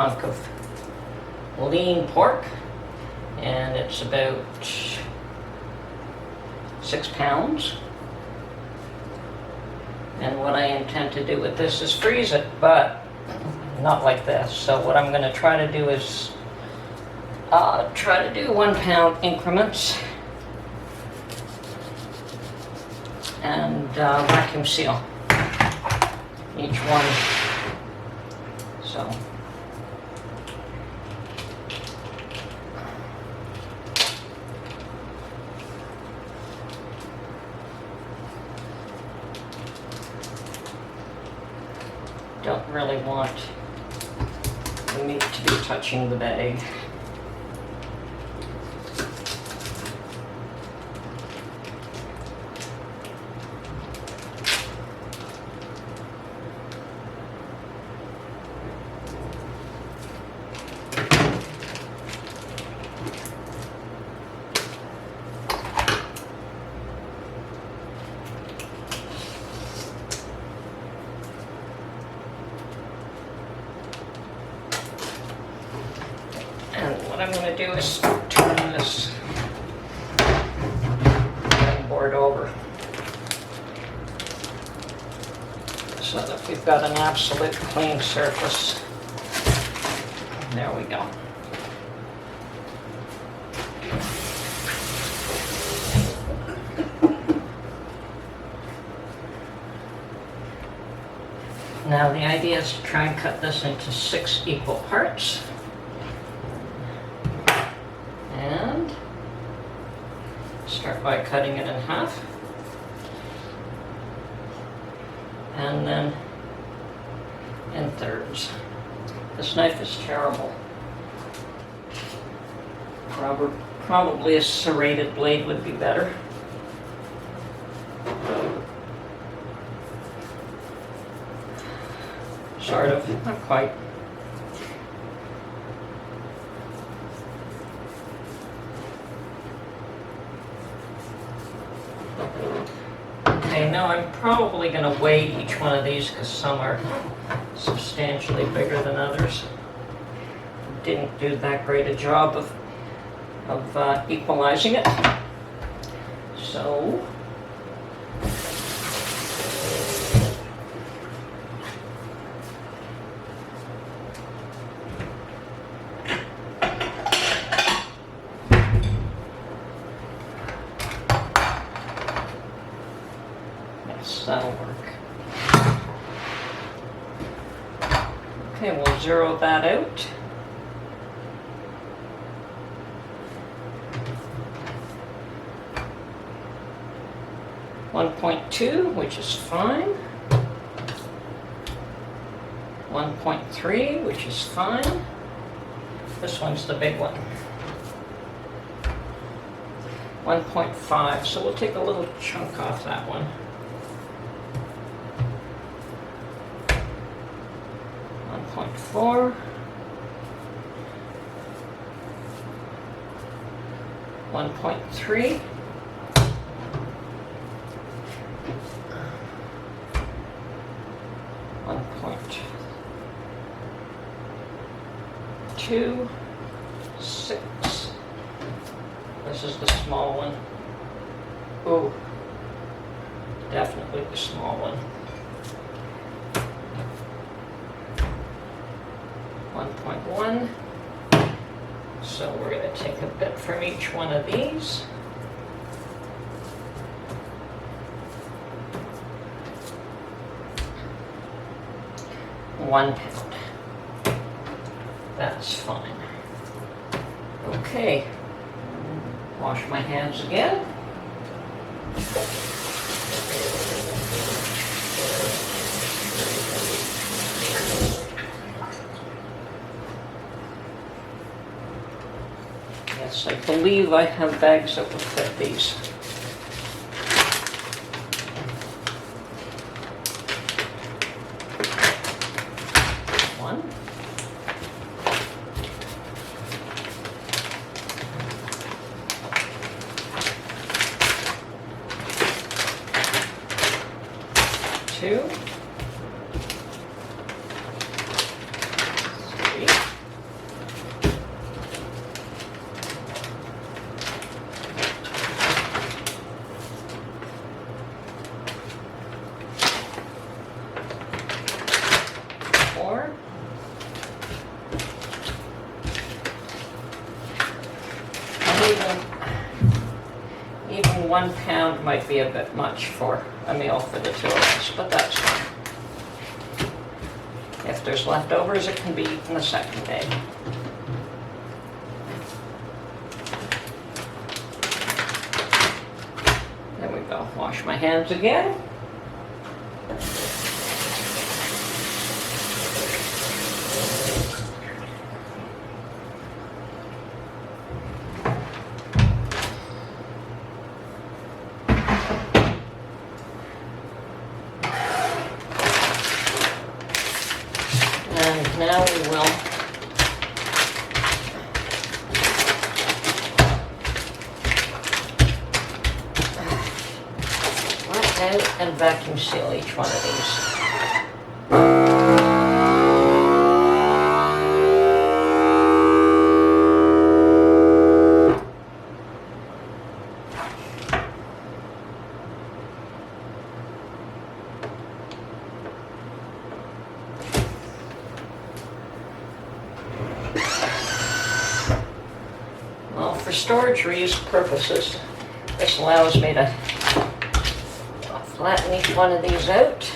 hunk of lean pork, and it's about 6 pounds. And what I intend to do with this is freeze it, but not like this. So what I'm going to try to do is try to do 1 pound increments and vacuum seal each one. So don't really want the meat to be touching the bag. What I'm going to do is turn this board over so that we've got an absolute clean surface. There we go. Now the idea is to try and cut this into 6 equal parts. And start by cutting it in half. And then in thirds. This knife is terrible. Probably a serrated blade would be better. Sort of, not quite. Okay, now I'm probably going to weigh each one of these because some are substantially bigger than others. Didn't do that great a job of equalizing it. So that'll work. Okay, we'll zero that out. .2, which is fine. 1.3, which is fine. This one's the big one. 1.5, so we'll take a little chunk off that one. 1.4. 1.3. 1.2, 6. This is the small one. Ooh, definitely the small one. 1.1. So we're going to take a bit from each one of these. £1. That's fine. Okay. Wash my hands again. Yes, I believe I have bags that will fit these. One. Two. 3. Even 1 pound might be a bit much for a meal for the two of us, but that's fine. If there's leftovers, it can be eaten the second day. There we go. Wash my hands again. And now we will let out and vacuum seal each one of these. For storage reuse purposes, this allows me to flatten each one of these out.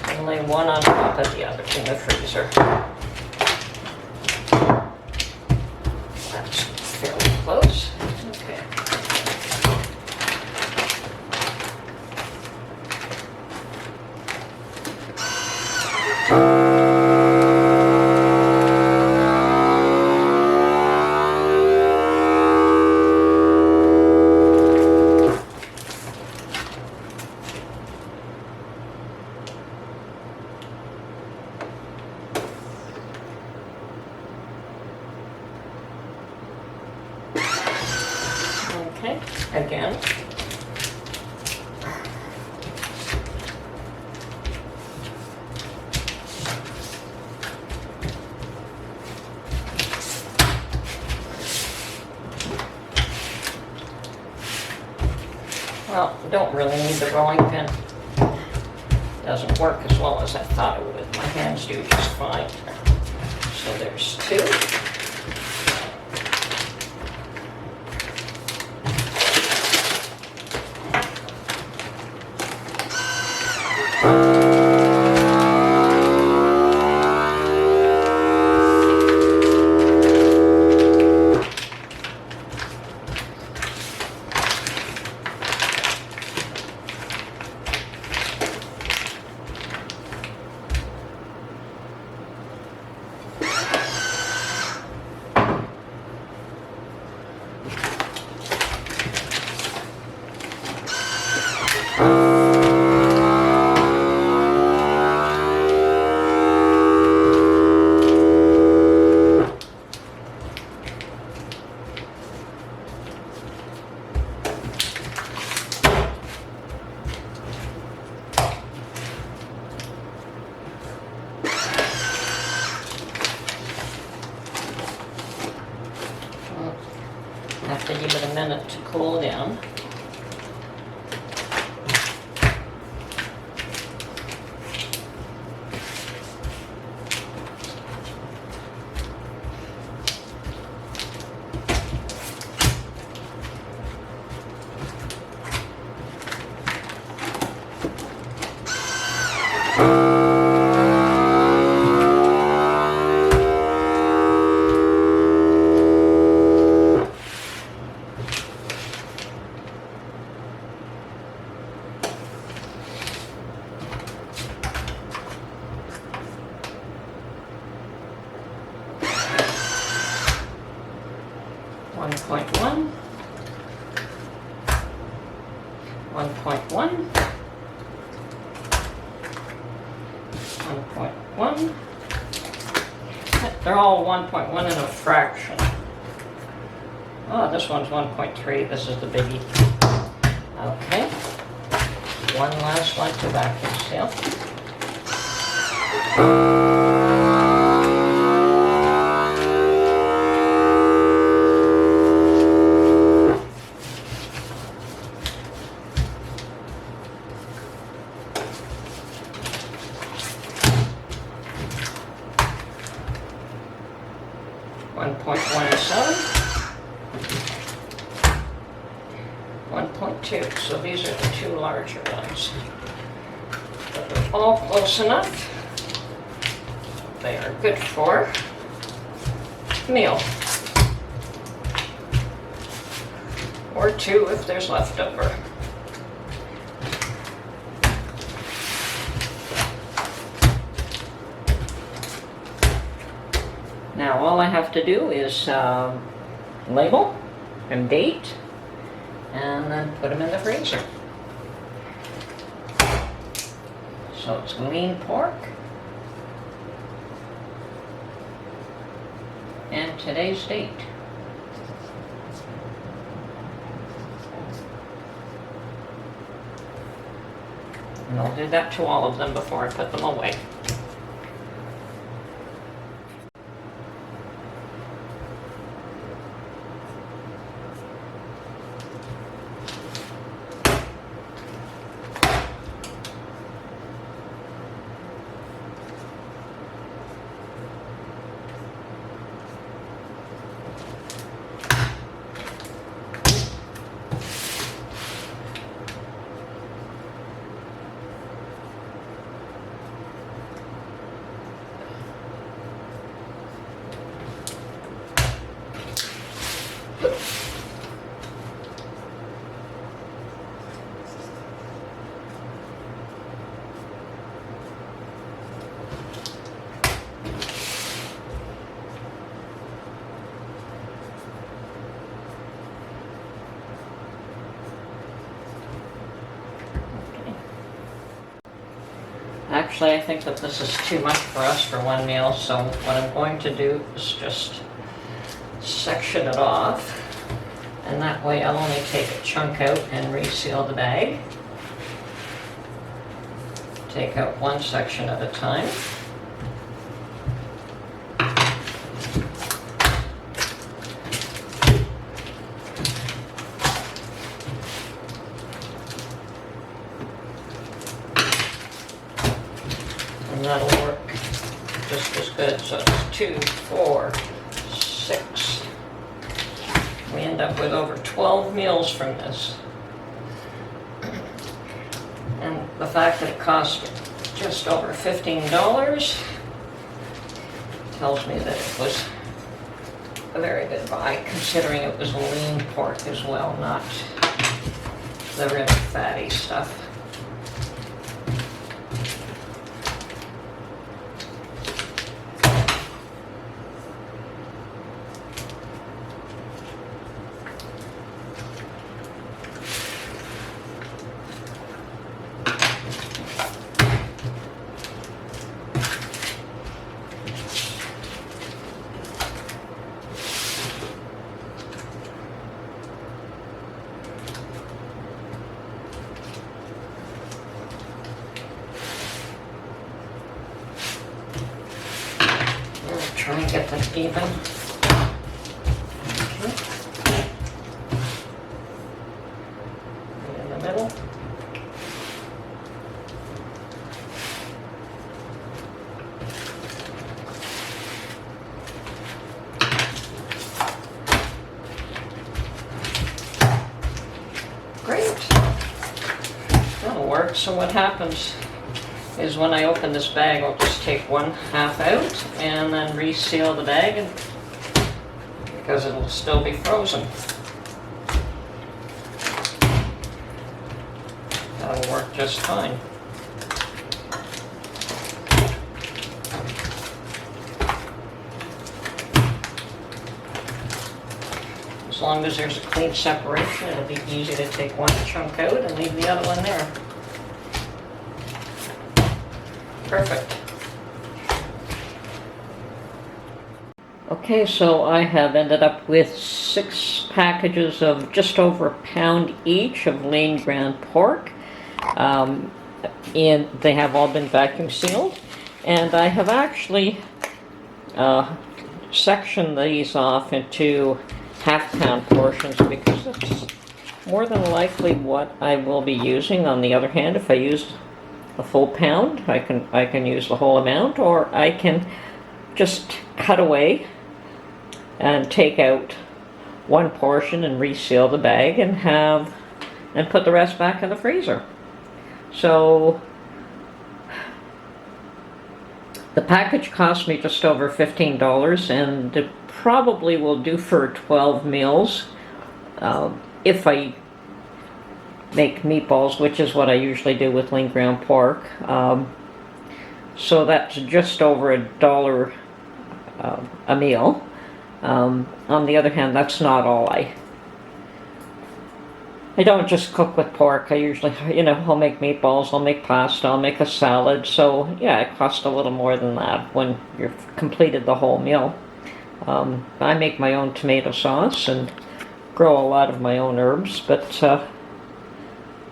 And lay one on top of the other in the freezer. That's fairly close. Okay. Okay, again. Well, don't really need the rolling pin. Doesn't work as well as I thought it would. My hands do just fine. So there's two. Have to give it a minute to cool down. One point one. 1.1. 1.1. They're all 1.1 and a fraction. Oh, this one's 1.3. This is the biggie. Okay. One last one to vacuum seal. 1.17, 1.2. So these are the two larger ones. But they're all close enough. They are good for meal. Or two if there's leftover. Now all I have to do is label and date, and then put them in the freezer. So it's lean pork, and today's date. And I'll do that to all of them before I put them away. Actually, I think that this is too much for us for one meal, so what I'm going to do is just section it off, and that way I'll only take a chunk out and reseal the bag. Take out one section at a time. And that'll work just as good. So it's 2, 4, 6. We end up with over 12 meals from this. And the fact that it cost just over $15 tells me that it was a very good buy, considering it was lean pork as well, not the really fatty stuff. Try and get them even. Okay. Right in the middle. Great. That'll work. So what happens is when I open this bag, I'll just take one half out and then reseal the bag, and because it'll still be frozen. That'll work just fine. As long as there's a clean separation, it'll be easy to take one chunk out and leave the other one there. Perfect. Okay, so I have ended up with 6 packages of just over a pound each of lean ground pork. And they have all been vacuum sealed. And I have actually sectioned these off into half-pound portions because it's more than likely what I will be using. On the other hand, if I use a full pound, I can use the whole amount, or I can just cut away and take out one portion and reseal the bag and put the rest back in the freezer. So the package cost me just over $15, and it probably will do for 12 meals if I make meatballs, which is what I usually do with lean ground pork. So that's just over $1 a meal. On the other hand, that's not all. I don't just cook with pork. I usually, I'll make meatballs, I'll make pasta, I'll make a salad. So yeah, it costs a little more than that when you've completed the whole meal. I make my own tomato sauce and grow a lot of my own herbs, but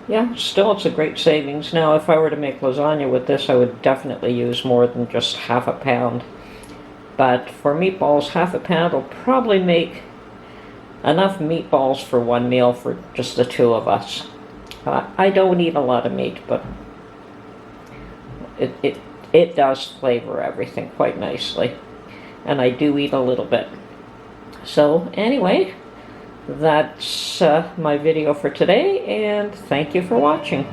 yeah, still it's a great savings. Now, if I were to make lasagna with this, I would definitely use more than just half a pound. But for meatballs, half a pound will probably make enough meatballs for one meal for just the two of us. I don't eat a lot of meat, but it does flavor everything quite nicely. And I do eat a little bit. So anyway, that's my video for today, and thank you for watching.